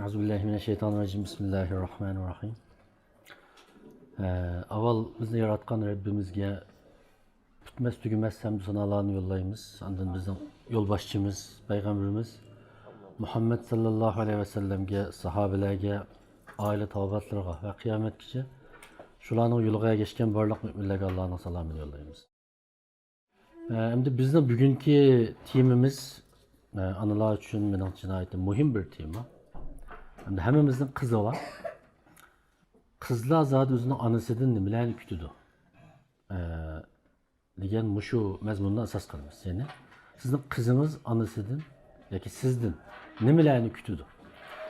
Euzubillahimineşşeytanirracim. Bismillahirrahmanirrahim. Aval bizni yaratkan Rabbimizge bitmez tügümez hamdü sanalarını yollayımız. Andın bizim yolbaşçımız, Peygamberimiz Muhammed sallallahu aleyhi ve sellemge, sahabelerge, aile tavabatlarına ve kıyamet kişi şulanın yolgaya geçken barlıq müminlerge Allah'ın salamını yollayımız. Hem bizim bugünkü timimiz anılar için menin cinayeti mühim bir tema. Hem de hemimizin kızı var. Kızlar zaten özünün anısıdın nimelerni kütüdü. Degen muşu mezmununa esas kılmış yani. Sizin kızınız anısıdın, yoki sizdin nimelerni kütüdü.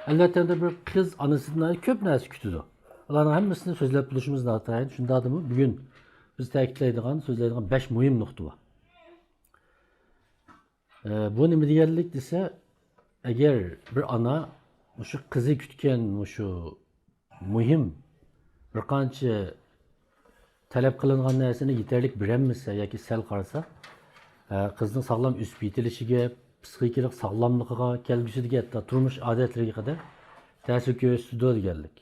Elbette de bir kız anısıdın köp narsa kütüdü. Ularning hammasini so'zlab bilishimiz notayin. Shunda adımı bugün biz ta'kidlaydigan, so'zlaydigan 5 muhim nuqta var. Bu nima deganlik desa, agar bir ana şu kızı kütken şu muhim bir qancha talep qilingan narsani yetarlik bilinmasa yoki sal qarasa, qizning sog'lom o'sib yetilishiga, psixikalik sog'lomligiga, kelgusiga, hatto turmush odatlariga qadar ta'sir ko'rsatadi deganlik.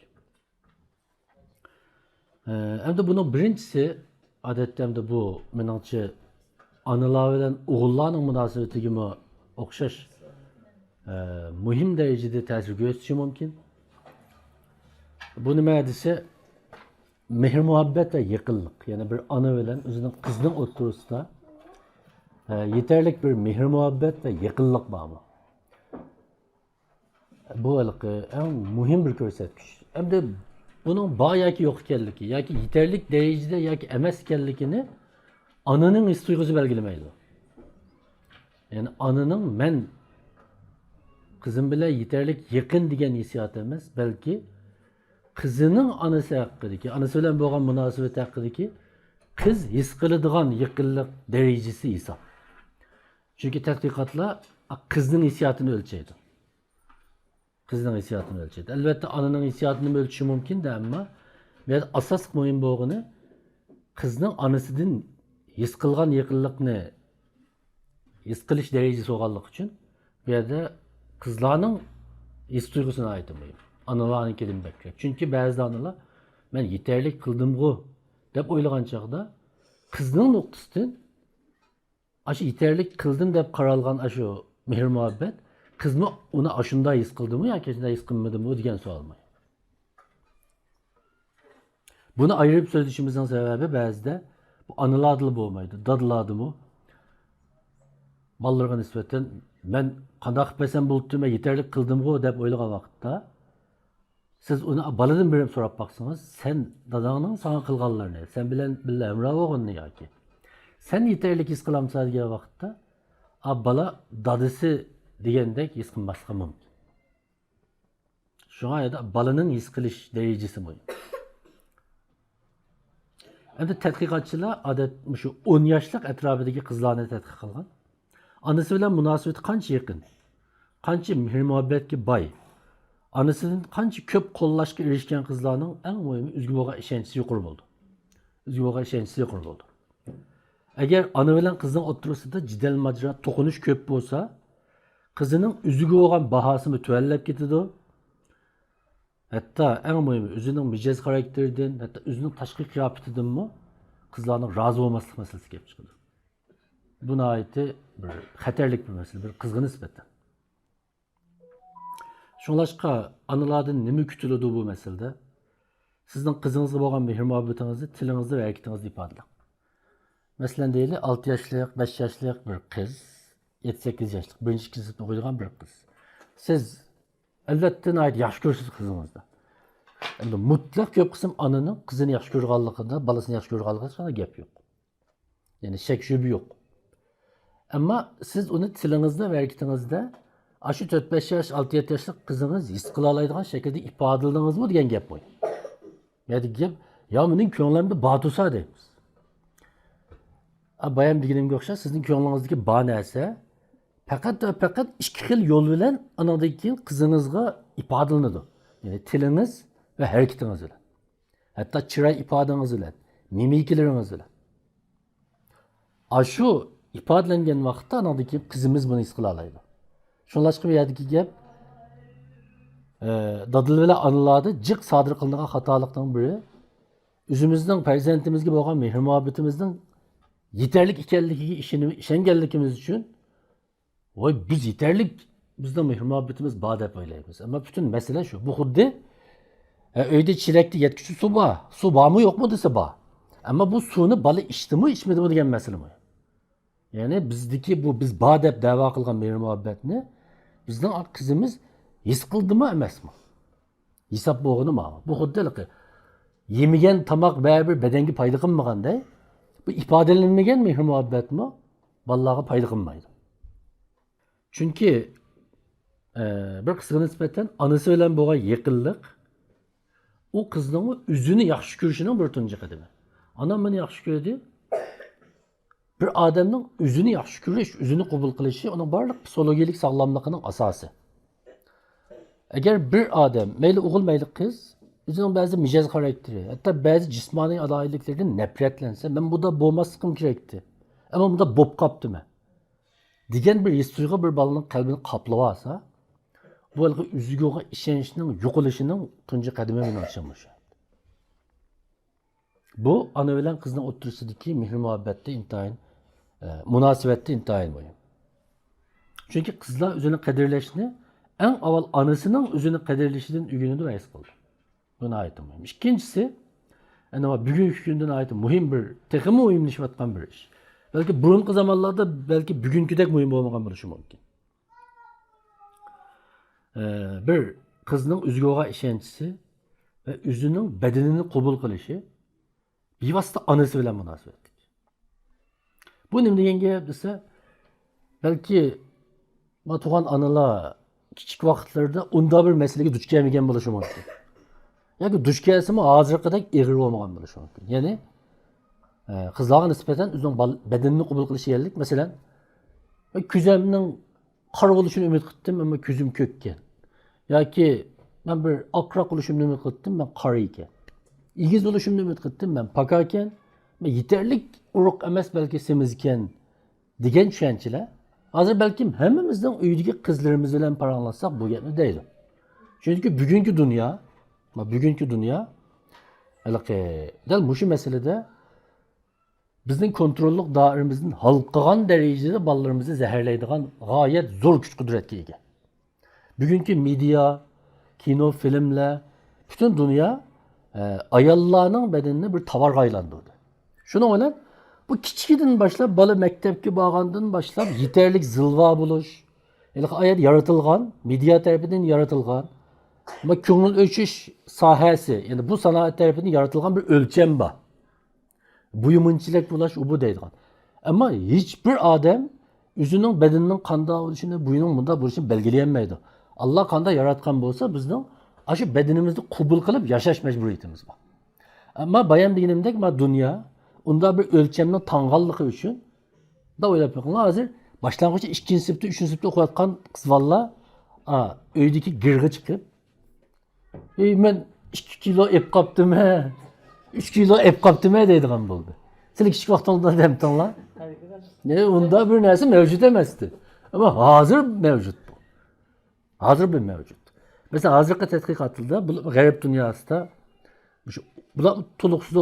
Endi buning birinchisi odatda endi bu meningcha analar bilan o'g'illarning munosabatiga o'xshash muhim derecede ta'sir ko'rsatishi mumkin. Bu nima desa, mehr muhabbet ve yaqinlik. Yani bir ana bilan o'zining qizining o'rtasida yetarli bir mehr muhabbet ve yaqinlik bormi? Bu en muhim bir ko'rsatkich. Hem de bunun bor yoki yo'q ekanligi, yoki yetarli derecede yoki emas ekanligini ananing his tuyg'usi belgilamaydi. Yani ananın men kızım bile yeterlik yakın degan hissiyat emas, belki kızının anası hakkıdaki, anası bilan bo'lgan munosabat hakkıdaki kız his qiladigan yaqinlik derecesi hesap. Çünkü tadqiqotlar kızning hissiyatini ölçeydi. Kızning hissiyatini ölçeydi. Elbette ananın hissiyatini ölçüşü mümkün de ama asas muhim bo'lgani kızning anasıdan his qilgan yaqinlikni his qilish derecesi bo'lganligi uchun bu yerda kızlarının his duygusuna ait mıyım? Analarının kelim bekliyor. Çünkü bazı analar ben yeterlik kıldım bu dep oylagan çağda kızının noktasından aşı yeterlik kıldım dep karalgan aşı mehr muhabbet kız mı ona aşında his kıldı mı ya kesinlikle his kılmadı mı diyen sorulmuyor. Bunu ayırıp söyleyişimizin sebebi bazıda bu anılar adlı bu olmaydı. Dadılar adı mı? Ballarga nispeten ben qanday qilib besem buluttum ve yeterlik kıldım bu dep oylagan vaqtda siz onu baladan berip so'rab baqsangiz, sen dadangning sana qilganlarini, sen bilan billa emra bo'lganini yoki sen yeterlik his qilamsa degan vaqtda bala dadisi degandek his qilmasga mumkin. Shunga da balaning his qilish darajasi muhim. Endi tadqiqotchilar odat shu 10 yoshlik atrofidagi qizlarni tadqiq qilgan. Anası bilan munosabati qancha yaqin, qancha mehr muhabbatga boy, anasının qancha ko'p qo'llashga erishgan qizlarning eng muhimi o'ziga bo'lgan ishonchi yuqori bo'ldi. O'ziga bo'lgan ishonchi yuqori bo'ldi. Agar ana bilan qizning o'rtasida jidal majra, to'qinish ko'p bo'lsa, qizining o'ziga bo'lgan bahosi tuvanlab ketadi. Hatto eng muhimi o'zining mijoz xarakteridan, hatto o'zining tashqi qiyofatidanmi qizlarning rozi bo'lmaslik masalasi kelib chiqadi. Buna ait bir xatarlik bir mesele, bir kızgın nispeten. Şunlaşka anılardan nemi kütülüdü bu meselede? Sizin kızınızga bo'lgan mehr muhabbetinizi tilinizde ve hareketinizde ifadelang. Mesela deyli 6 yaşlık, 5 yaşlık bir kız, 7-8 yaşlık, birinci sınıfta okuyduğun bir kız. Siz elbette ait yaş görürsünüz kızınızda. Yani mutlak köp kısım anının kızını yaş görüyorluğunda, balasını yaş görüyorluğunda sana gap yok. Yani şek şübü yok. Ama siz onu tilinizde ve hareketinizde aşı 4-5 yaş, 6-7 yaşlık kızınız his kılalaydıgan şekilde ifade edildiniz mi diyen gap boy. Yani gap, ya benim könglerimde badusa deyimiz. Bayam degenimge okşar, sizin könglerinizdeki bağ neyse, fakat iki xil yol bilen anadaki kızınızga ifade edildi. Yani tiliniz ve hareketiniz ile. Hatta çıray ifadeniz ile, mimikleriniz ile. Aşı ifadelengen vaqtda anadaki kızımız bunu his kılalaydı. Şunlaşqa bu yerdagi gap dadil bilan analarni jiq sodir qilingan xatolikning biri o'zimizning farzandimizga bo'lgan mehr muhabbatimizning yeterli ekanligiga ishonganligimiz uchun voy biz yeterlik bizning mehr muhabbatimiz bor deb o'ylaymiz. Ammo butun masala shu. Bu xuddi uyda chelakda yetkichi suv bor. Suv bormi yo'qmi desa bor. Ammo bu suvni bola ichdimi ichmadimi degan masala bu. Ya'ni bizdagi bu biz bor deb da'vo qilgan mehr muhabbatni bizning qizimiz his qildimi emasmi? Hisob bo'lganimi? Bu xuddi yemagan tomoq baribir badanga foyda qilmaganday, bu ifodalanmagan mehr muhabbatmi bolalarga foyda qilmaydi. Chunki bir qizga nisbatan onasi bilan bo'lgan yaqinlik u qizning o'zini yaxshi ko'rishining bir tunji qadami. Onam meni yaxshi ko'rdi. Bir odamning o'zini yaxshi ko'rish, o'zini qabul qilishi uning barliq psixologik sog'lomligining asosi. Agar bir odam, mayli o'g'il mayli qiz, o'zining ba'zi mijoz xarakteri, hatto ba'zi jismoniy aloyliklardan nafratlansa, men bunda bo'lmasligim kerakdi. Ammo bunda bo'lib qopdimi? degan bir his tuyg'u bir bolaning qalbini qoplab olsa, bu o'ziga ishonchning yo'qolishining tunji qadami bilan o'xshamoqda. Bu ana bilan qizning o'tirisidagi mehr muhabbatda intayin, munosabatda intayin muhim. Chunki qizlar o'zini qadrlashni eng avval onasining o'zini qadrlashidan o'rganadi va his qiladi. Buni aytdim. İkincisi, ana bugungi kundan aytdim muhim bir, texmi muhimlashayotgan bir ish. Belki burungi zamonlarda belki bugünkidek muhim bo'lmagan bo'lishi mumkin. Bir qizning o'ziga bo'lgan ishonchi va o'zining badanini qabul qilishi bevosita onasi bilan munosabatlik. Bu nima degan gap desa, balki tug'an onalar kichik vaqtlarda unda bir masalaga duch kelmagan bo'lishi mumkin. Yoki duch kelsimi hozirgidek ig'ir bo'lmagan bo'lishi mumkin. Ya'ni qizlarga nisbatan o'zining badanini qabul qilish yerlik, masalan, ko'zimning qora bo'lishini umid qildim, ammo ko'zim ko'kkan. Yoki men bir oqroq bo'lishimni umid qildim, men qora ekan. Igiz bo'lishimni umid qildim, men paka ekan. Men yetarlik urug' emas, balki semiz ekan degan tushunchalar hozir balkim hammamizning uydagi qizlarimiz bilan paranlasak bu gapni deydi. Chunki bugungi dunyo dal mushu masalada bizning kontrollik doiramizning halqagan darajada bolalarimizni zaharlaydigan g'oyat zo'r kuch qudratga ega. Bugungi media, kino, filmlar, butun dunyo ayollarning badanini bir tovarga aylantirdi. Shuning bilan bu kichikdan boshlab bola maktabga borgandan boshlab yetarlik zilva bo'lish, ayat yaratilgan, media tarafidan yaratilgan, ama ko'ngil o'chish sohasi, ya'ni bu sanoat tarafidan yaratilgan bir o'lcham bor. Buyumunchilik bo'lish u bu deydigan. Ammo hech bir odam o'zining badanining qanday bo'lishini, buyuning bunday bo'lishini belgilayolmaydi. Alloh qanday yaratgan bo'lsa, bizning shu badanimizni qabul qilib yashash majburiyatimiz bor. Ammo bayon deganimdek, dunyo unda bir o'lchamning tanganligi uchun da o'ylab qo'ying. Hozir boshlang'ich 2-sinfda, 3-sinfda o'qiyotgan qizlar uydagi girg'i chiqib, men 2 kilo ep qopdimi, 3 kilo ep qopdimi deydigan bo'ldi. Sizlar kichik vaqtingizda demtinglar. Unda bir narsa mavjud emasdi. Ammo hozir mavjud bu. Hozir bu mavjud. Mesela hozirgi tadqiqotlarda g'arb dunyosida bular to'liqsiz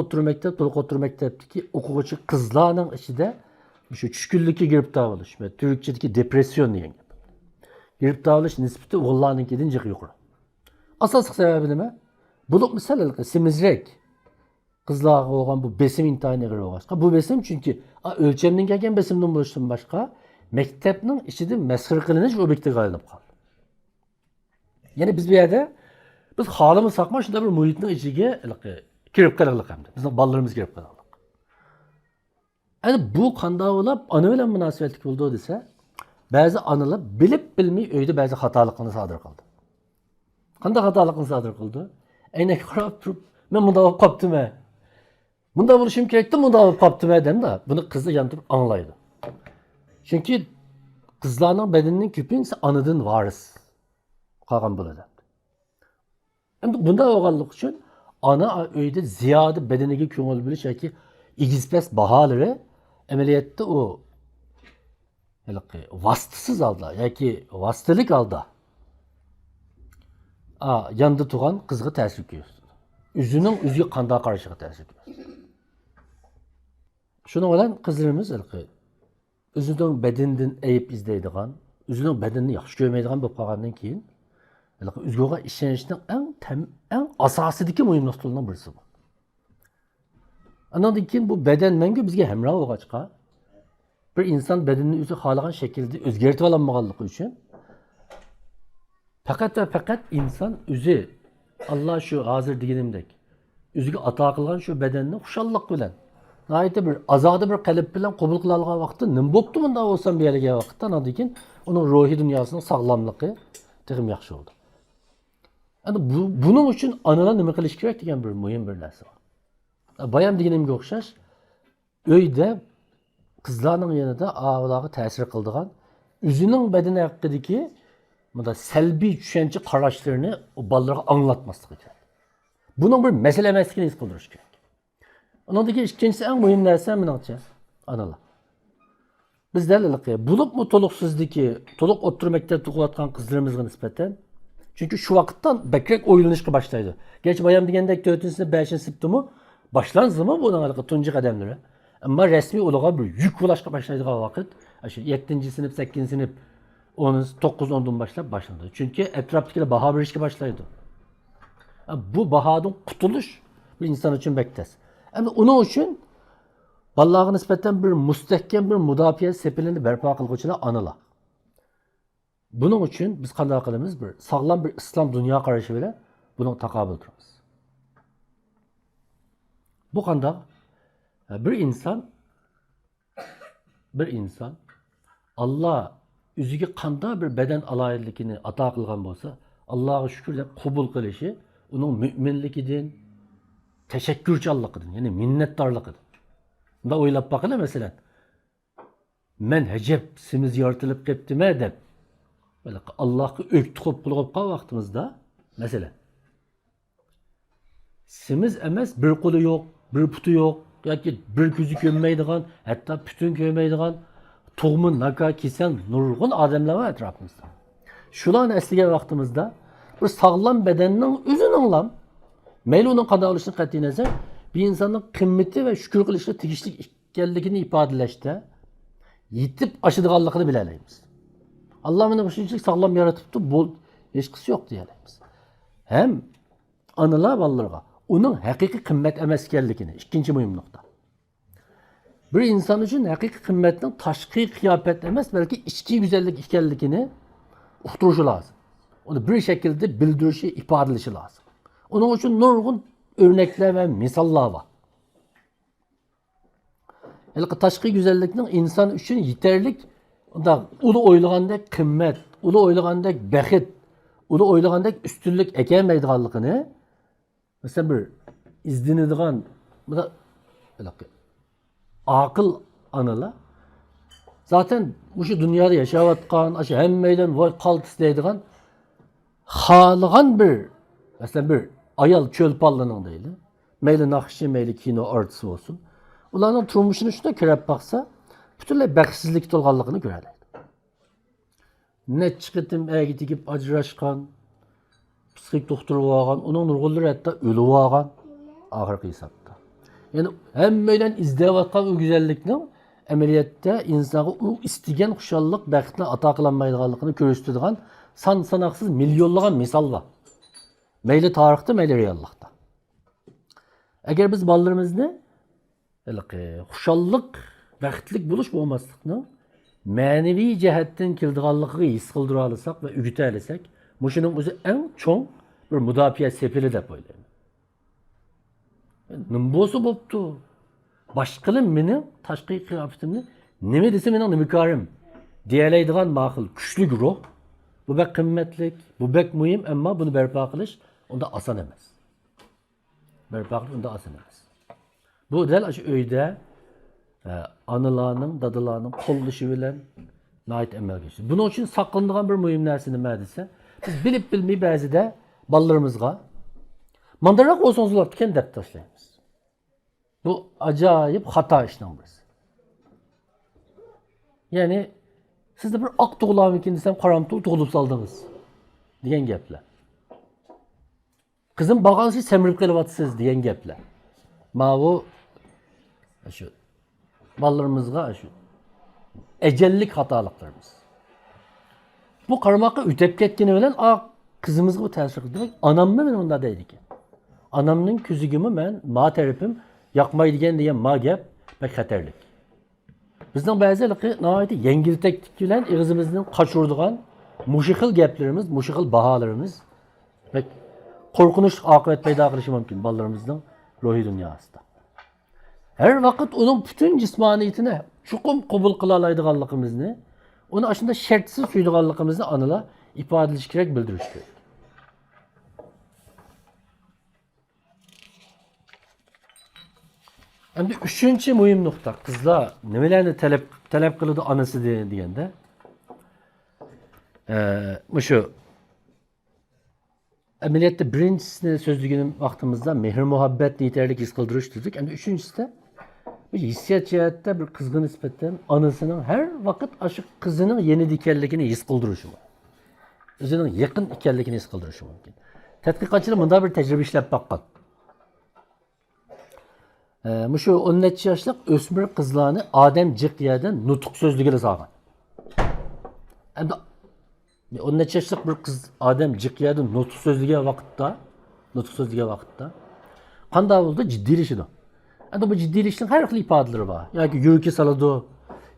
o'tirmaktabdiki o'quvchi qizlarning ichida shu tushkunlikka giribdor bo'lish, turkchadagi depression degan gap. Giribdor bo'lish nisbati o'g'illarnikidan jiq yuqori. Asosiy sababi nima? Bu misal semizrak qizlarga bo'lgan bu besim intayin ig'ir bo'lgan. Bu besim chunki o'lchamdan kelgan besimdan bo'lishdan boshqa maktabning ichida masxir qilinish obyektiga aylanib qoldi. Ya'ni biz bu yerda biz xohlamasaqmi shunday bir muhitning ichiga kirib qolaylik hamda. Bizning bolalarimiz kirib qolaylik. Endi bu qanday bo'lib ona bilan munosabatli bo'ldi desa, ba'zi onalar bilib bilmay uyda ba'zi xatoliklarni sodir qildi. Qanday xatoliklarni sodir qildi? Aynak qarab turib, men bunday bo'lib qopdimi? Bunday bo'lishim kerakdi, bunday bo'lib qopdimi demda. Buni qizlar yan turib anglaydi. Chunki qizlarning badanining ko'pincha onadan varis qolgan bo'ladi. Endi bunday bo'lganlik uchun ona uyda ziyoda badaniga ko'ngil bo'lish yoki egizpas baholari amaliyotda u vositasiz holda yoki vositalik holda yanında turgan qizga ta'sir ko'rsatadi. O'zining o'ziga qanday qarashiga ta'sir ko'rsatadi. Shuning bilan qizlarimiz o'zining badanidan ayib izlaydigan, o'zining badanini yaxshi ko'rmaydigan bo'lib qolgandan keyin o'zgaga ishonishning eng asosidagi muhim nuqtalardan birisi bu. Ondan keyin bu badan menga bizga hamroh bo'lg'achqa bir inson badanini o'zi xohlagan shaklda o'zgartira olmaganligi uchun faqat va faqat inson o'zi Alloh shu hozir deganimdek o'ziga ato qilgan shu badanni xushallik bilan nayta bir azodi bir qalb bilan qabul qila olgan vaqtda nima bo'pti bunda bo'lsam bu yerga vaqtda ondan keyin uning ruhiy dunyosining sog'lomligi texim yaxshi bo'ldi. Endi buning uchun onalar nima qilish kerak degan bir muhim bir narsa bor. Bayam deganimga o'xshash uyda qizlarning yanında ağlarga ta'sir qildigan o'zining badani haqidagi bunda salbiy tushuncha qarashlarni o bolalarga anglatmasligi kerak. Buning bir masala emasligini his qildirish kerak. Ondan keyin ikkinchisi eng muhim narsa meningcha onalar. Bizda bo'libmi to'liqsizligi, to'liq o'tirib maktabda o'qiyotgan qizlarimizga nisbatan chunki shu vaqtdan bakrak o'ylanishga boshlaydi. Gerçi bayam degandek 4-sinf, 5-sinfdimi başlanzımı bunun tunji qadamlari. Ama resmi olarak bir yük bulaşqa başlaydığı vakit, 7. sınıf, 8. sınıf, 9, 10'dan başladı. Çünkü etraftakiler baha verişke başlaydı. Bu bahadan kurtuluş bir insan için bekles. Ama onun için Allah'a nispeten bir müstehkem bir müdafiye sepilini berpa kılgıçılar anılar. Bunun için biz qanday qilamiz bir sağlam bir İslam dünya qarışı bilan bunun taqabül turamiz. Bu qanday bir insan Allah o'ziga qanday bir badan aloyidligini ato qilgan bo'lsa, Allohga shukr deb qabul qilishi uning mo'minligidan, tashakkurchanligidan, ya'ni minnatdorligidan. Bunda o'ylab boqinglar, masalan, men hajab simiz yoritilib ketdimi deb Allohga o'kti qo'yib qolgan vaqtimizda, masalan, simiz emas, bir qo'li yo'q, bir puti yo'q, yoki bir ko'zi ko'rmaydigan, hatto butun ko'rmaydigan, tug'mi, naka, kesal, nurg'un odamlar bor atrofimizda. Shularni eslagan vaqtimizda bir sog'lom badanning o'zining mayli uning qanday bo'lishini qat'iy nazar, bir insonning qimmati va shukr qilishga tegishli ekanligini ifodalashda yetib oshadiganligini bilalaymiz. Alloh meni shunchalik sog'lom yaratibdi, bu hech qisi yo'q deyalaymiz. Hem analar bolalarga uning haqiqiy qimmat emas ekanligini, ikkinchi muhim nuqta. Bir inson uchun haqiqiy qimmatning tashqi qiyofat emas, balki ichki go'zallik ekanligini uqtirishi lozim. Onu bir şekilde bildirishi, ifodalashi lozim. Onun uchun nurg'un örnekler ve misallar var. Tashqi go'zallikning inson uchun yeterlik, uni o'ylagandek qimmat, uni o'ylagandek baxt, uni o'ylagandek ustunlik ekanmaydiganligini mesela bir izlenadigan akıl analar zaten bu şu dünyada yaşayotgan, hammaydan voy qaltis deydigan xolagan bir mesela bir ayol cho'lponlining deydi. Mayli naqshi, mayli kino artisti bo'lsin. Ularning turmushini shunday ko'rib baqsa, butunlay baxtsizlik to'lganligini ko'radi. Necha qitim agi tegib ajrashgan, psixik doktor bo'lgan, uning nurg'unlari hatto o'lib olgan oxirgi hisobda. Yani hammaydan izlayotgan o güzellikning amaliyotda insonga u istagan xushallik, baxtni ato qilinmaydiganligini ko'rsatadigan son sanoqsiz millionlagan misol bor. Mayli tarixda, mayli reallikda. Agar biz bolalarimizni xushallik, baxtlik bo'lish bo'lmaslikni ma'naviy jihatdan keldiganligiga his qildira olsak va o'g'ita olsak, mushuning o'zi eng cho'ng bir mudofaa sepili deb o'ylayman. Nima bo'lsa bo'pti. Boshqalar meni tashqi qiyofatimni nima desa mening nimkorim deyalaydigan ma'qul, kuchli ruh. Bu bek qimmatlik, bu bek muhim, ammo buni barpo qilish unda oson emas. Barpo qilish unda oson emas. Bu dal shu uyda analarning, dadalarning qo'llashi bilan nayt amalga oshadi. Buning uchun saqlanadigan bir muhim narsa nima desa, biz bilib bilmay ba'zida bolalarimizga mandaroq o'zingizlar ekan deb tashlaymiz. Bu acayip hata ishning birisi. Yani sizde bir ak tug'ularmikin desam, qaramtuq tug'ilib soldingiz degan gaplar. Kızım bağlanışı semirip kelyapsız deyen gepler. Bu şu ballarımızga şu ecellik hatalıklarımız. Bu karmakı ütep ketgeni bilen kızımızga bu tesir kıldı. Anam mı ben onda deydi ki. Anamның küzügümü ben ma teripim yakmayı diyen ma gep pek xatarlik. Bizden bazıları nahayeti yengiltek bilen ağzımızdan kaçırdıgan muşikil geplerimiz, muşikil bahalarımız pek korkunuç akıbet peyda kılışı mümkün ballarımızdan ruhi dünyasında. Her vakit onun bütün cismaniyetine çukum kabul kılalaydıganlıkımızını, onu aslında şartsız suyduğanlıkımızını anıla ifade edilişkerek bildiriştir. Hem de üçüncü mühim nokta kızlar nemelerine talep kılıdı anası diyende şu ameliyatta birincisini sözlüğünün vaktimizde mehr muhabbet yeterlik his kıldırış dedik. Hem de üçüncüsü de hissiyat cihette bir kızgın nispetten anısının her vakit aşık kızının yeni dikerlikini his kıldırışı var. Özünün yakın dikerlikini his kıldırışı mümkün. Tetkikatçılar bunda bir tecrübe işlep bakkan. Şu 13 yaşlık ösmür kızlarını Adem Cikliye'den nutuk sözlüğüyle sağlan. Hem de 13 yaşlık bir kız Adem Cikliye'den nutuk sözlüğüyle vakitte kanda oldu ciddiyleşidi. Hem de bu ciddiyleşinin her türlü ifadeleri var. Ya ki yürüki saladı,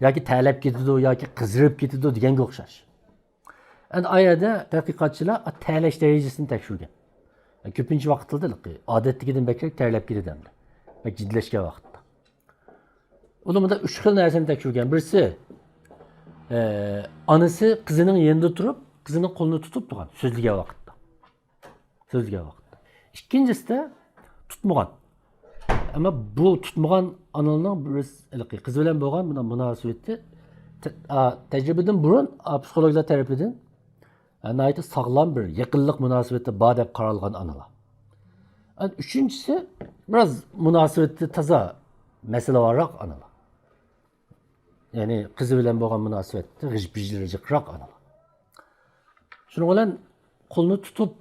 ya ki talep getidi, ya ki kızdırıp getidi diyen okşar. Yani ayada tetkikatçılar terleş derecesini tekşürgen. Köpüncü vakitte değil ki adetlikiden bekleyip terlep getidemdi. Ve ciddileşke vakitte. O zaman da üç xil narsani tekşürgen. Birisi anısı kızının yanında durup, kızının kolunu tutup durgan sözlüge vakitte. İkincisi de tutmagan. Ama bu tutmagan anılının birisi kız bilen bolgan buna münasebeti tecrübeden burun psikologlar tarafından nayeti sağlam bir yakınlık münasebeti bağ dep qaralgan analar. Üçüncüsü biraz münasebeti taza mesele olarak analar. Yani kızı bilen bolgan münasebeti gıcbijlirecekrak analar. Şunun bilen kolunu tutup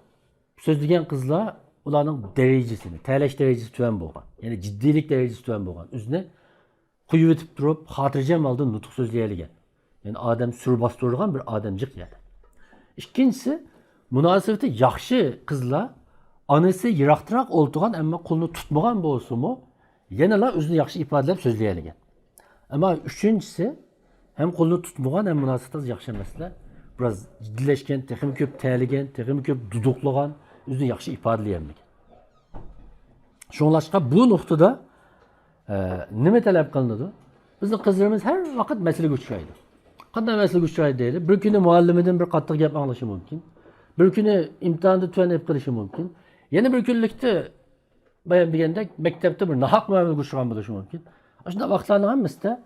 sözlügen kızlar ularning derecesini, terleş derecesi tüven bolgan. Yani ciddilik derecesi tüven bolgan. Üzüne kuyup etip durup hatırcam aldı nutuk sözleyeligen. Yani Adem sür bastırgan bir Ademcik yani. İkincisi münasebeti yaxşı kızlar anısı yıraqtırak oltuğan ama kolunu tutmagan bolsumu yeneler özünü yaxşı ifadelep sözleyeligen. Ama üçüncüsü hem kolunu tutmagan hem münasebeti yaxşı mesele biraz ciddileşken, texim köp terligen, texim köp duduklagan, özünü yaxşı ifadeleyemligen. Şoňlaşqa bu noktada nime talep kılındı? Bizning kızlarımız her vakit mesele güçraydı. Qanday mesele güçraydı deydi. Bir günü mualliminden bir qattiq gap anglaşı mümkün. Bir günü imtihanda tüvenip qilishi mümkün. Yeni bir günlükte bayan degende mektepte bir nahaq muamele güçragan bo'lishi mümkün. Aşında vaqtlarning hammasida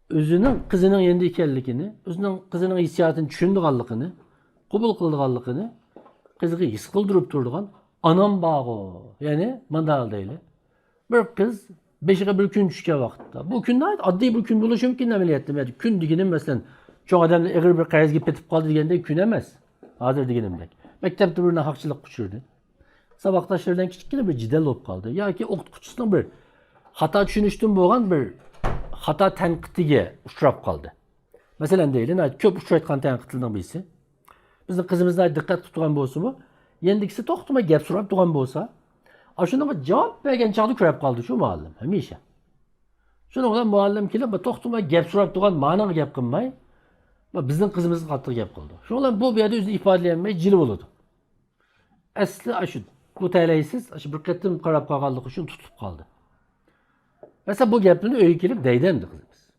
özünün kızının yanında ekanligini, özünün kızının hissiyatını tushundiganligini, qabul qildiganligini kızığı his qildirib turgan anam bağı. Yani mandal deyli. Bir kız beşiğe bir gün düşke vakitte. Bu gün neydi? Adli bir gün buluşu mümkün ameliyatta. Yani gün digenim mesela çok adamla eğer bir kayız gibi petip kaldı digende gün emez. Hazır digenimdek. Mektepte birine hakçılık kuçurdu. Sabahtaşlardan küçükken bir cidel olup kaldı. Ya ki okutkuçusuna bir hata düşünüştüm boğan bir hata tenkitiye uçurap kaldı. Mesela değil, köp uçuraytkan tenkitinden birisi. Bizim kızımızda dikkat tutulan bolsa bu. Yendikisi toxtuma gap surap tugan bolsa, aşında cevap bergen çağda körep kaldı şu muallim hemişe. Şunu olan muallim kelip bu toxtuma gap surap tugan managa gap qilmay, bizning qizimiz qattiq gap qildi. Şu olan bu yerda o'zini ifodalaolmay jil bo'ladi. Asli aşı bu taleysiz, aşı bir qatim qarab qolganligi uchun tutib qoldi. Mesela bu gapni uyga kelib deydendi qizimiz.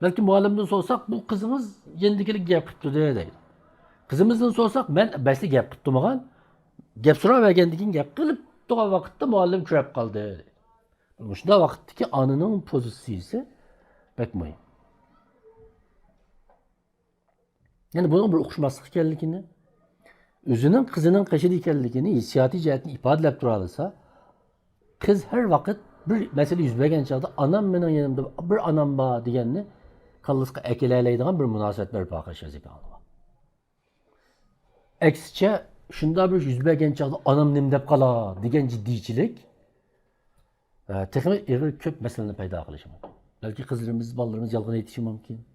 Belki muallimdan sorsak bu qizimiz yendikilik gap qilibdi deydi. Qizimizdan sorsak men basli gap qilib turmagan. Gap soravergendikin gap qilib turgan vaqtda muallim kurab qoldi. Shunda vaqtdagi ananing pozitsiyasi pek muhim. Yani bunun bir uquşmaslik ekanligini, özünün kızının qishida ekanligini hissiyatiy jihatdan ifodalab tura olsa, qiz har vaqt bir masala yuz bergan chog'da anam mening yonimda bir anam bor deganni qallisqa akilaylaydigan bir munosabat barpo qilish ekan. Aksicha şunda bir yüz bergen çağda anam nim dep qala degan jiddiychilik texmi ig'ir ko'p masalalarni paydo qilishi mumkin. Balki qizlarimiz, bolalarimiz yolg'on aytishi mumkin.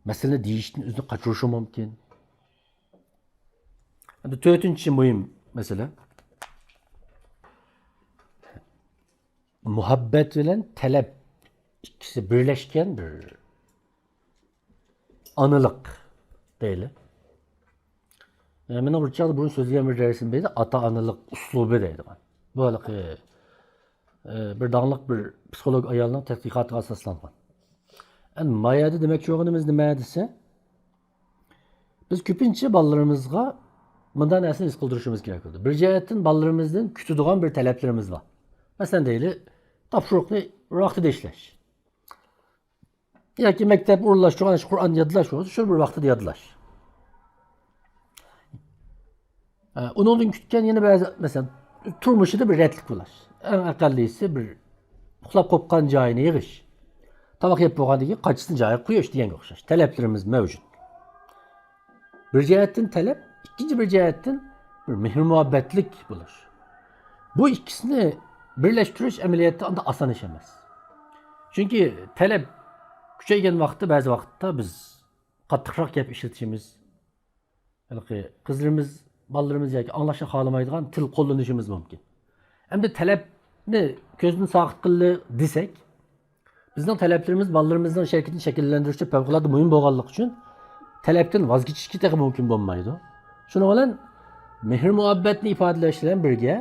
Masala deyishni o'zini qochirishi mumkin. Endi to'rtinchi muhim masala muhabbat bilan talab ikkisi birlashgan bir anılık değil. Yani bir çağda bunu sözleyen bir dersim beydi, ata anılık uslubu deydi. Bu alık bir dağınlık bir psikolog ayarının tədqiqatına asaslanған. Yani mayada demek çoğunumuz ne dese, biz köpünçe ballarımızga bundan nesini his kıldırışımız gerekiyordu. Bir cihetten ballarımızdan kütüdüğün bir taleplerimiz var. Mesela değil, tapşırıklı vakti işleş. Ya ki mektep uğurlaş, Kur'an yadılaş olsun, şu bir vakti yadılaş. Onun kütken yeni bazı mesela turmuşu da bir retlik bular. En akallisi bir uxlap kopkan cayını yığış. Tabak yap boğan ki kaçısın cayı kuyoş diyen okşaş. Taleplerimiz mevcut. Bir cihetten talep, ikinci bir cihetten bir mihir muhabbetlik bulur. Bu ikisini birleştiriş ameliyatı anda asan iş emas. Çünkü talep küçeygen vakti bazı vakitte biz qattiqroq gap işletişimiz, kızlarımız, balalarımız yoki anglashni xolamaydigan til qo'llanishimiz mumkin. Endi talabni ko'zdan soqit qildi desak, bizning talablarimiz balalarimizning harakatini shakllantirishda favqulodda muhim bo'lganligi uchun talabdan voz kechishga ham mumkin bo'lmaydi. Shuning bilan mehr muhabbatni ifodalash bilan birga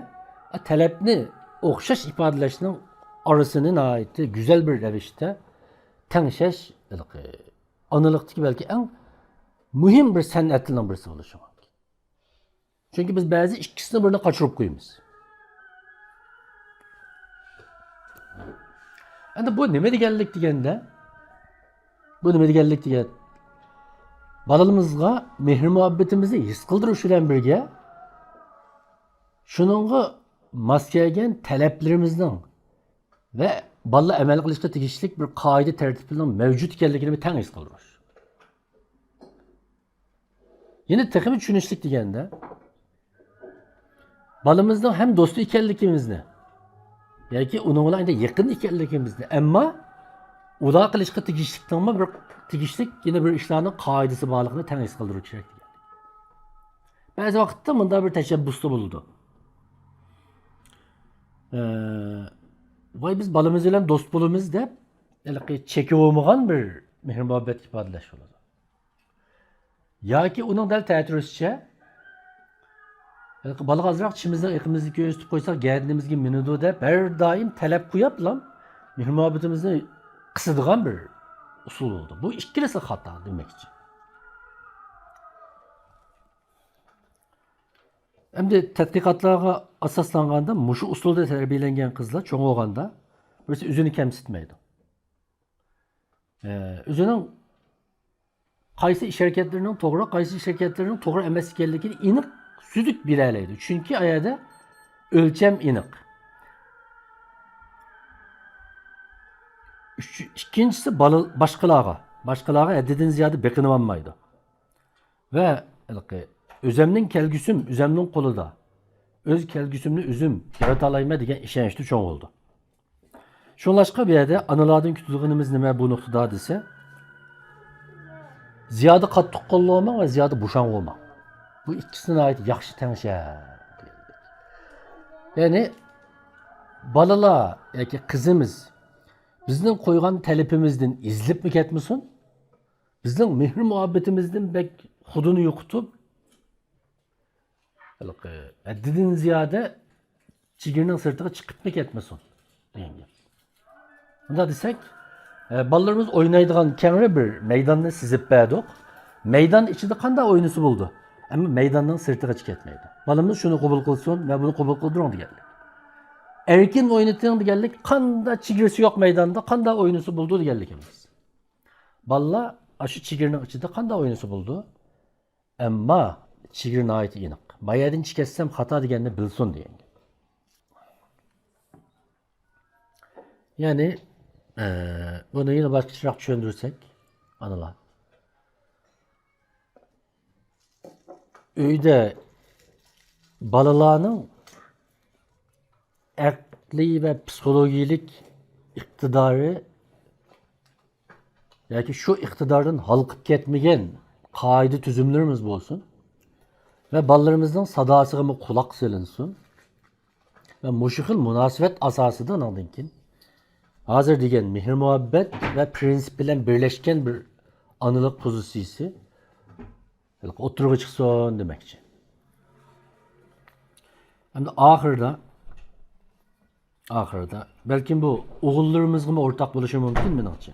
talabni o'xshash ifodalashning orasini nihoyatda go'zal bir ravishda tengshash anılıktaki belki en muhim bir san'atlardan birisi bo'lishi mumkin. Çünkü biz bazı ikkisini birini kaçırıp koyuyoruz. Endi bu nima deganlik deganda, bu nima deganlik degan balalimizga mehr muhabbatimizni his qildirish bilan birga shuningga mos kelgan talablarimizning ve balla amal qilishga tegishli bir qoida tartibining mavjud ekanligini tang his qildirish. Yine texmi tushunishlik deganda balamızdan hem dostu ekanligimizni yoki uning bilan yaqin ekanligimizni, ammo ular qilishga tegishlikdan bir tegishlik yine bir ishlarning qoidasi borligini tang his qildirish kerak degan. Ba'zi vaqtda bunda bir tashabbusda bo'ldi. Voy biz balamiz bilan do'st bo'lamiz deb, chekib olmagan bir mehr muhabbat ifodalash bo'ladi. Yoki uning dal ta'tirishicha balık azraq çimizden ekimizni göğüstüp koysak geldiğimizge minudu deb her daim talep koyup lan mehr muhabbetimizni kısıdığan bir usul oldu. Bu ikilisi hata demek için. Hem de tədqiqatlarga asaslanganda muşu usulda terbiyelengen kızlar çoğu olganda birisi üzünü kemsitmeydi. Üzünün qaysi iş hareketlerinin to'g'ri, qaysi iş hareketlerinin to'g'ri emas ekanligini aniq süzük bireleydi. Çünkü ayada ölçem iniq. İkincisi başkalarga eddeden ziyade bekinip ve özemnin kelgüsüm, özemnin kolu da öz kelgüsümlü üzüm yaratalayma degan işençli çoğun oldu. Şunlaşka bir yerde analardan kütüldüğümüz nime bu noktada dese ziyade qattiq qo'llama ve ziyade boşan olma. Bu ikisine ait yaxshi tengsha. Yani balalar yoki qizimiz bizning qo'ygan talabimizdan izlib mi ketmasin? Bizning mehr muhabbatimizdan bek xudini yo'qitib haddidan ziyade chigirning sirtiga chiqib mi ketmasin degan gap. Bunda desak, balalarimiz oynaydigan kengra bir maydonni sizib berdik. Meydan içinde qanday oyunisi buldu. Ama meydandan sırtıga çıketmeydi. Balımız şunu kabul kılsın ve bunu kabul kıldırın diyelim. Erkin oynatın diyelim. Kanda çigirisi yok meydanda. Kanda oyunusu buldu diyelim. Balla aşı çigirinin içinde kanda oyunusu buldu. Ama çigirine ait inik. Mayadın çıketsem hata diyenini bilsin diyelim. Yani bunu yine başka çırak düşündürsek anılar. Öyde balalarının akli ve psikolojik iktidarı yani şu iktidardan halkıp ketmegen kaide tüzümlerimiz olsun ve ballarımızdan sadasıga mı kulak selinsin ve muşikil münasebet asasıdan aldınkin hazır degen mihir muhabbet ve prensip bilen birleşken bir anılık pozisyisi oturuğa çıksın demek için. Hem de ahırda belki bu oğullarımızla ortak buluşur mümkün mü nasıl?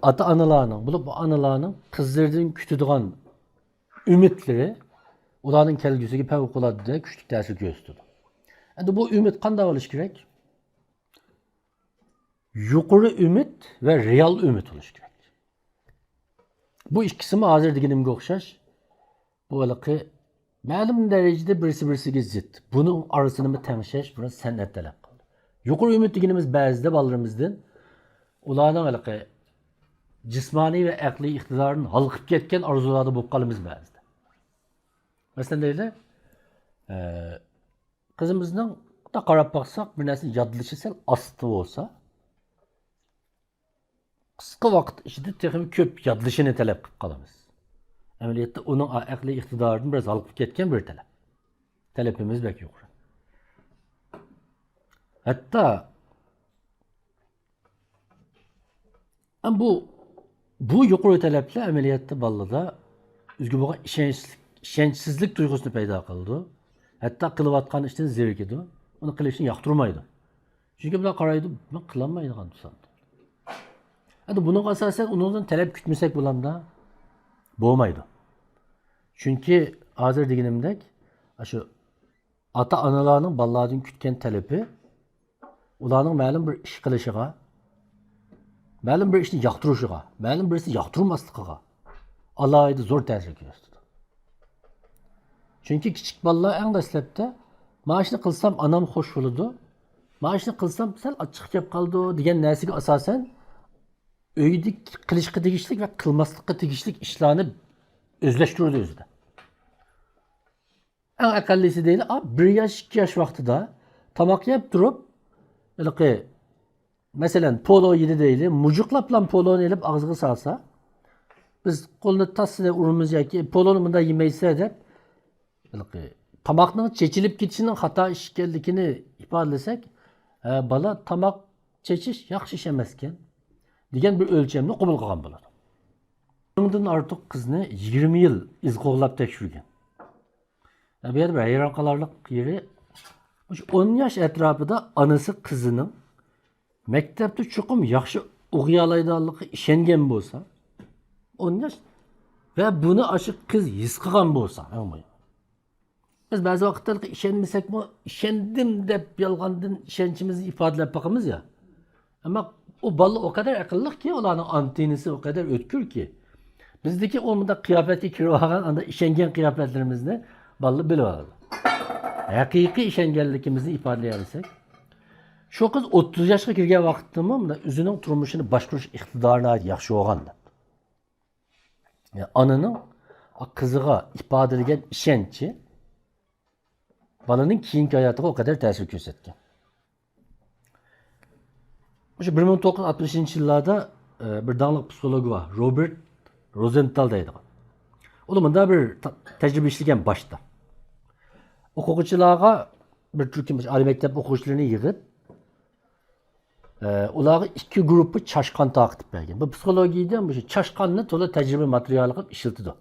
Ata analarının, bu analarının kızlarının kütüdüğün ümitleri ulanın kelgüsü gibi fevkalade küçük tersi gösterdi. Yani bu ümit kanda oluş gerek? Yukarı ümit ve real ümit oluş gerek. Bu ikisi mi hazır digenim okşaş? Bu alakı ma'lum derecede birisi zıt. Bunun arasını mı temşeş? Bunu sen ettelep kaldı. Yukarı ümit digenimiz bazıda ballarımızdan ulanın alakı cismani ve akli iktidarın halkıp ketken arzularda bokkalımız bazıda. Mesela öyle kızımızdan da qarab baksak bir nesli yadlışı sel astı olsa kısa vakit içinde texmi köp yadlışını talep qilib qolamiz. Amaliyotda uning aqliy iqtidorini biraz halqib ketgan bir talep. Talepimiz bek yuqori. Hatta bu yuqori talepler amaliyotda ballada o'ziga bo'lgan ishonchsizlik tuyg'usini paydo qildi. Hatta qilayotgan ishdan zerikidi. Uni qilishni yoqtirmaydi. Chunki bular qaraydi, men qilolmaydigan tusandı. Hadi bunun asasen ondan talep kütmesek bulanda boğmaydı. Çünkü hazır degenimdek şu ata analarının ballardan kütken talepi ularning ma'lum bir ish qilishiga, ma'lum bir ishni yoqtirishiga, ma'lum bir ishni yoqtirmasligiga alohida zo'r ta'sir ko'rsatdi. Chunki kichik bolalar eng dastlabda mana shuni qilsam anam xush bo'ladi, mana shuni qilsam sal achchiq kelib qoldi degan narsaga asosan uyda qilishga tegishlik ve qilmaslikqa tegishlik ishlarni o'zlashtirdi o'zida. En aqallisi değil, 1 yaş 2 yaş vaqtida tamak yeb turib, mesela polo yedi değil, mucuqlab bilan poloni elib og'ziga salsa, biz qo'lni tassida urimiz yoki poloni bunda yemaysa deb, tamakning chechilib ketishining xato ish ekanligini ifodalasak, bola tamak chechish yaxshi ish emas ekan degan bir o'lchamni qabul qilgan bo'ladi. Bundan ortiq qizni 20 yil izg'oqlab tekshirgan. Bu yerda bir hayron qolarlik yeri 10 yaş etrafida anası qizining maktabda chuqum yaxshi o'qiy oladiganligiga ishongan bo'lsa, 10 yaş ve buni aşı qiz his qilgan bo'lsa, biz ba'zi vaqtlarda ishonmasakmi, ishondim deb yolg'ondan ishonchimizni ifodalab boqamiz ya. Ama o balla o kadar akıllı ki, olanın antenisi o kadar ötkür ki. Bizdeki olmada kıyafeti kirvagan anda işengen kıyafetlerimizde ballı bile var. Hakiki işengenlikimizi ifadeleyebilsek. Şu kız 30 yaşa girgen vakitte mi üzünün turmuşunu başkuruş iktidarına ait yaxşı olğandı. Yani anının kızıga ifade edilen işençi balanın kiyinki hayatıga o kadar tesir gösterdi. 1960 yıllarda bir dağlık psikologu var. Robert Rosenthal deydi. O da bunda bir tecrübe işleyen başta. Okuyuculara bir Türkiye Ali Mektep okuyucularını yığıp ularga 2 grubu çaşkan takip bergen. Bu psikologiyden bu çaşkanını to'la tecrübe materyali qilib ishiltidi.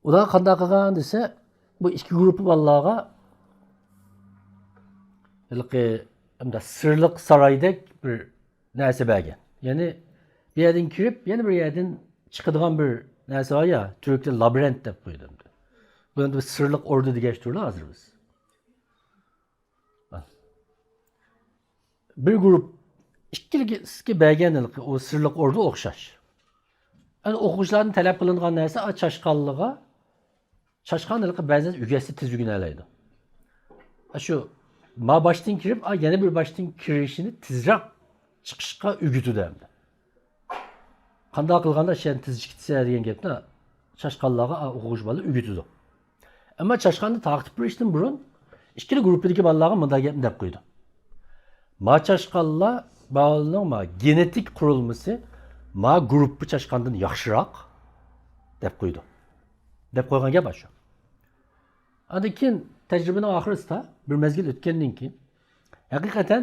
Ular qanday qilgan desa, bu 2 grubu bolalarga sırlık saraydek bir narsa bergen. Yani bir yerden kirip, yeni bir yerden çıkıdığan bir narsa var ya, Türkçe labirent dep koydum. Bunu da sırlık ordu diye geçtirirler hazır biz. Bir grup ikki bergenlik o sırlık ordu okşaş. Yani okuyucuların talep kılıngan narsa çaşkanlığı bazen ücretsiz tizgün eləydi. Şu ma baştan kirip, yeni bir baştan kirişini tizrak çıkışqa ügütü demdi. Qanday qilganda şen tiz gitse degan gapni çaşqanlarga o'quvchi bola o'rgatadi. Ammo chashqanni taqib berishdan burun ikkili gruppdagi bolalarga bunday gapni deb qo'ydi. Ma chashqanlar bolaning genetik qurilmasi ma gruppi chashqandan yaxshiroq deb qo'ydi. Deb qo'ygan gap shu. Andan keyin tajribaning oxirisida bir mezgil o'tgandan keyin haqiqatan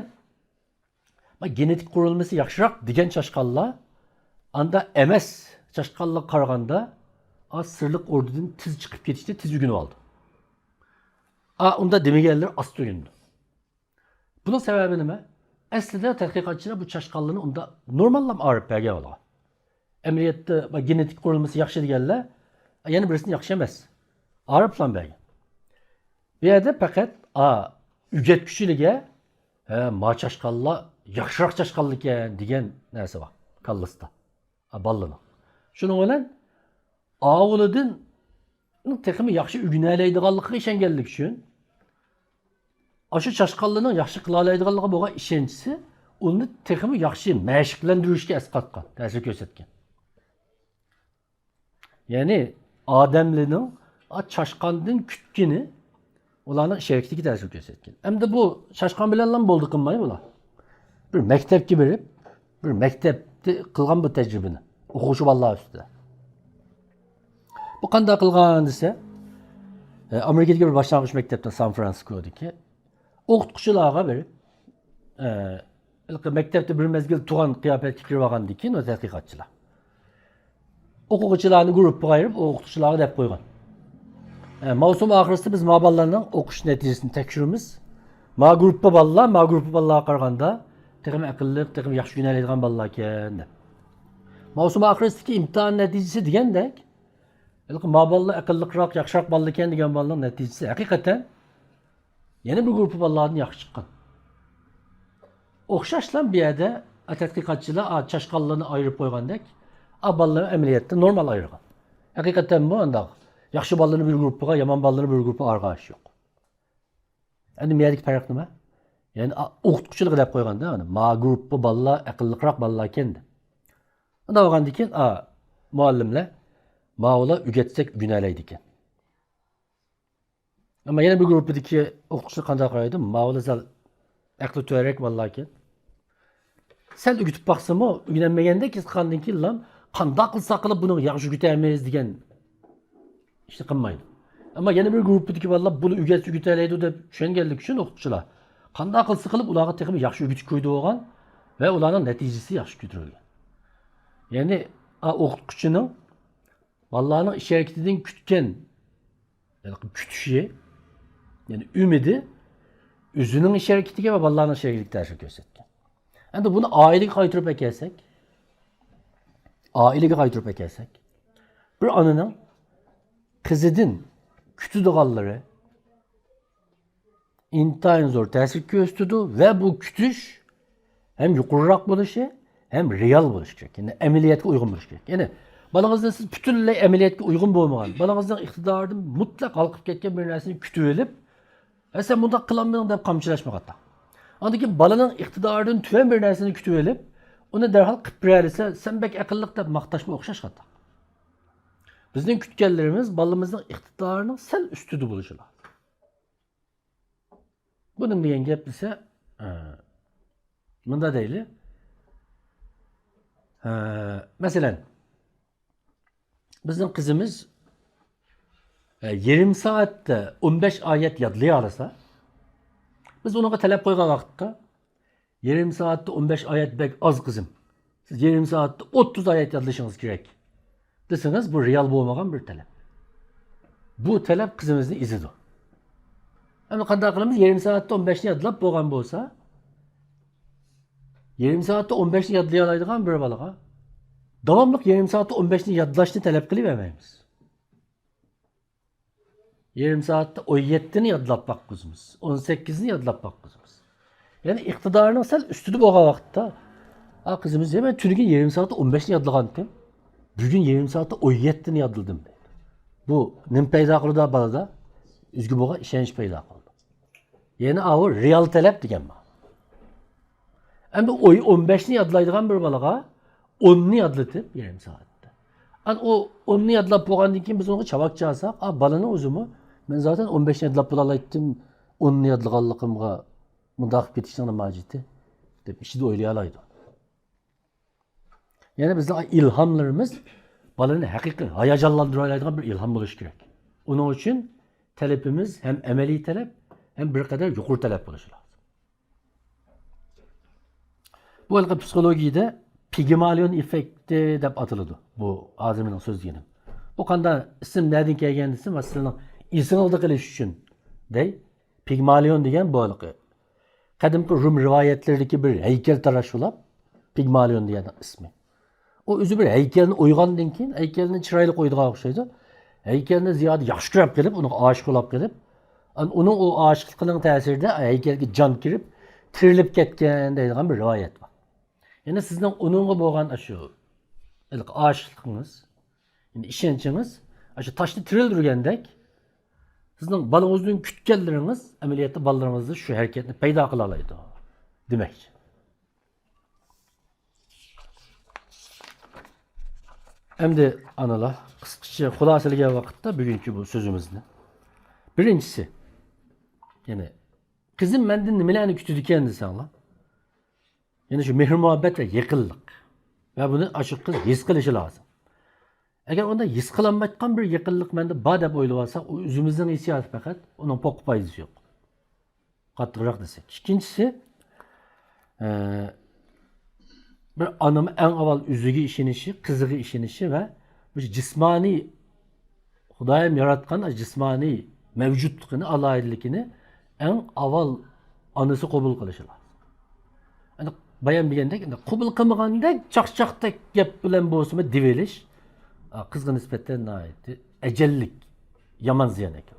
genetik qurilmasi yaxshiroq degan chashqanlar anda emas chashqanlarga qaraganda sirliq ordudan tiz chiqib ketishdi, tiz ugunib oldi. Unda demegenler az tuyundu. Bunun sebebi nima? Aslida tadqiqotchilar bu chashqanlarni unda normallam arib bergan bo'lgan. Amaliyotda genetik qurilmasi yaxshi deganlar yana birisini yaxshi emas. Arib plan bergan. Bu yerda faqat ücretkuchiligiga ma chashqanlar yaxshiroq chashqanlar ekan degan narsa bor kallasida. Ballani. Shuning bilan avlidan texmi yaxshi ugunalaydiganligiga ishonganlik uchun shu chashqanlarning yaxshi qila oladiganligiga bo'lgan ishonchisi uni texmi yaxshi mashqlantirishga asqatgan, ta'sir ko'rsatgan. Ya'ni odamlarning chashqandan kutgani ularning sherikligiga ta'sir ko'rsatgan. Endi bu chashqan bilan ham bo'ldi qilmay bular. Bir maktabga berib, bir maktabda qilgan bu tajribani o'quvchi bolalar ustida. Bu qanday qilgan desa, Amerikadagi bir boshlang'ich maktabda San Francisco'dagi o'qituvchilarga berib, maktabda bir mezgil tug'an qiyofatga kirib olgandan keyin o tadqiqotchilar o'quvchilarni guruhga ayirib, o'qituvchilarga deb qo'ygan. Mavsum oxirisida biz bolalarning o'qish natijasini tekshiramiz. Gruppa bolalarga qaraganda texmi aqlli, texmi yaxshi yo'nalaydigan bolalar ekan deb. Mavsum oxirisidagi imtihon natijasi degandek bolalar aqlliroq, yaxshiroq bolalar ekan degan bolalarning natijasi haqiqatan yana bir guruh bolalardan yaxshi chiqqan. O'xshashlan bu yerda tadqiqotchilar chashqanlarni ayirib qo'ygandek, bolalar amaliyotda normal ayirgan. Haqiqatan bu undaq yaxshi bolalarni bir guruhga, yomon bolalarni bir guruhga arg'ash yo'q. Endi bu yerdagi farq nima? Ya'ni o'qituvchilik deb qo'yganda, ma guruhga bolalar aqlliroq bolalar ekan. Unda bo'lgandan keyin muallimlar ma'ular ügetsak günalaydi ekan. Ama yana bir grupdagi o'qituvchilar qanday qaraydi? Ma'ular sal aqli to'rak bolalar ekan. Sen ügütüp baksam o, ügülenmegende qandan keyin lam qanday qilsa qilib buni yaxshi ügütamiz degan ishni qilmaydi. Ama yana bir grupdagi bolalar buni ügütalaydi deb tushunganlik uchun o'qituvchilar qanday qilsa qilib ularga texmi yaxshi ügütib qo'ydi bo'lgan va ularning natijasi yaxshi ko'tarilgan. Ya'ni o'qituvchining bolalarning ish harakatidan kutgan kutishi, yani ümidi o'zining ish harakatiga va bolalarning ish harakatiga ta'sir ko'rsatgan. Endi buni ailega qaytarib ekelsak, bir onaning qizidan kutadiganlari intayin zo'r ta'sir ko'rsatadi va bu kutish hem yuqoriroq bo'lishi, hem real bo'lishi kerak. Yani amaliyotga uyg'un bo'lishi kerak. Yani balangizdan siz butunlay amaliyotga uyg'un bo'lmagan, balangizning iqtidoridan mutlaq qalqib ketgan bir narsani kutib olib, sen bunda qilolmayman deb qamchilashmoqda. Andaki balaning iqtidoridan tuvan bir narsani kutib olib, uni darhol qilib beralsa, sen bek aqlliq deb maqtashga o'xshash hatto. Bizning kutganlarimiz balamizning iqtidorining sal ustida bo'lishi lozim. Bunun degan gap esa bunda deyli. Masalan, bizning qizimiz yarım saatte 15 ayet yodlay olsa, biz ona talep qo'ygan vaqtda yarım saatte 15 ayet bek az qizim. Siz yarım saatte 30 ayet yodlashingiz kerak deseniz bu real bo'lmagan bir talep. Bu talep qizimizning izidir. Ama qanday qilamiz? Yarım saatte 15 ni yodlab bo'lgan bo'lsa, yarım saatte 15 ni yodlay oladigan bir bolaga davomli yarım saatte 15 ni yodlashni talep qilib bermaymiz. Yarım saatte 17 ni yodlab baqqızımız, 18 ni yodlab baqqızımız. Yani iqtidorning sal ustida bo'lgan vaqtda, qizimiz men tuniga yarım saatte 15 ni yodlagandim. Bugün yarım saatte 17 ni yodladim deydi. Bu nim paydo qildi bolada? Üzgü bo'lgan ishonch paydo qildi. Yani o real talep degan bu. Endi 15 ni yodlaydigan bir bolaga 10 ni yodlatib yarım saatte. An o onu yadlap bolgandan keyin biz onu çabak çalsak, a balani o'zimi men zaten 15 yadlap bolalaytdim, onu yadlaganligimga mundaq ketishning nima hojati deb ichida o'ylay oladi. Yani bizning ilhamlarimiz balani haqiqiy hayajonlantira oladigan bir ilham bo'lishi kerak. Uning uchun talabimiz hem amaliy talab, hem bir qadar yuqori talab bo'lishi lozim. Bu halqa psikologiyada Pigmalion effekti deb ataladi. Bu Azimning so'zligini. Bu qanday ism nereden kelgan desa, masalan, esingizda qilish uchun dey Pigmalion degan bu halqa. Qadimgi Rum rivoyatlaridagi bir haykaltarash bo'lib, Pigmalion degan ismi. O o'zi bir haykalni o'ygandan keyin haykalni chiroyli qo'ydigan o'xshaydi. Haykalni ziyoda yaxshi ko'rib kelib, uni oshiq bo'lib kelib, uning o oshiqligining ta'sirida haykalga jon kirib, tirilib ketgan deydigan bir rivoyat bor. Yani sizning uningga bo'lgan shu oshiqligingiz, yani ishonchingiz, shu toshni tirildirgandek, sizning bolangizning kutganlaringiz amaliyotda bolalaringizda shu harakatni paydo qila oladi demak. Endi analar qisqacha xulosalagan vaqtda bugungi bu so'zimizni. Birinchisi, yani qizim mendan nimalarni kutadi ekan desanglar. Yani şu mehr-muhabbet ve yakınlık. Ve bunu aşık kız his qilishi lazım. Eğer onda his qilinmayotgan bir yakınlık mende bor deb o'ylab olsak, o o'zimizning hissiyoti faqat, uning poq foyzi yo'q. Qattiqroq desak. İkincisi, bir anam en avval o'ziga ishonishi, qiziga ishonishi ve bu jismoniy Xudoyim yaratgan jismoniy mavjudligini, alayidligini en avval onasi qabul qilishi lazım. Yani bayan degandek, qabul qilmagandek, chaqchaqdek gap bilan bo'lsa develish qizga nisbatan ajallik, yomon ziyon ekan.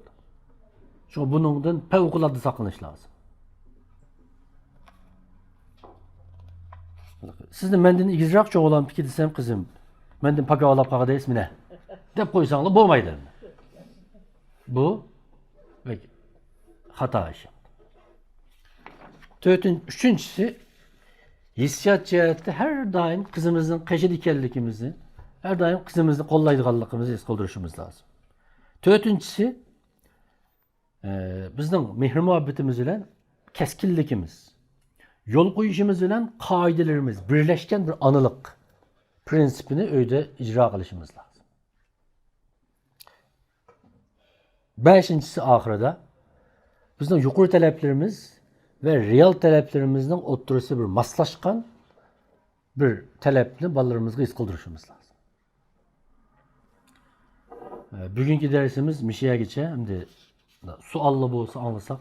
Shu buningdan favqulodda saqlanish lozim. Sizni mendan igizroq cho'g'lan piki desam, qizim, mendan paka olib qolganda ismini deb qo'ysanglar bo'lmaydi. Bu xato ish. Üçüncüsü, hissiyat cihette her daim kızımızın kaşıd ekanligimizni, her daim kızımızı kollaydiganligimizni his qildirishimiz lazım. Dördüncüsü, bizning mehr-muhabbetimiz bilan keskinligimiz, yo'l qo'yishimiz bilan qoidalarimiz birlashgan bir anılık prinsipini uyda icra qilishimiz lazım. Beşincisi ahirida, bizning yuqori talablarimiz ve real taleplerimizden oturursa bir maslaşkan bir talepni balalarımızga his qildirishimiz lazım. Bugünkü dersimiz mişiye geçe, hem de suallı bo'lsa anlasak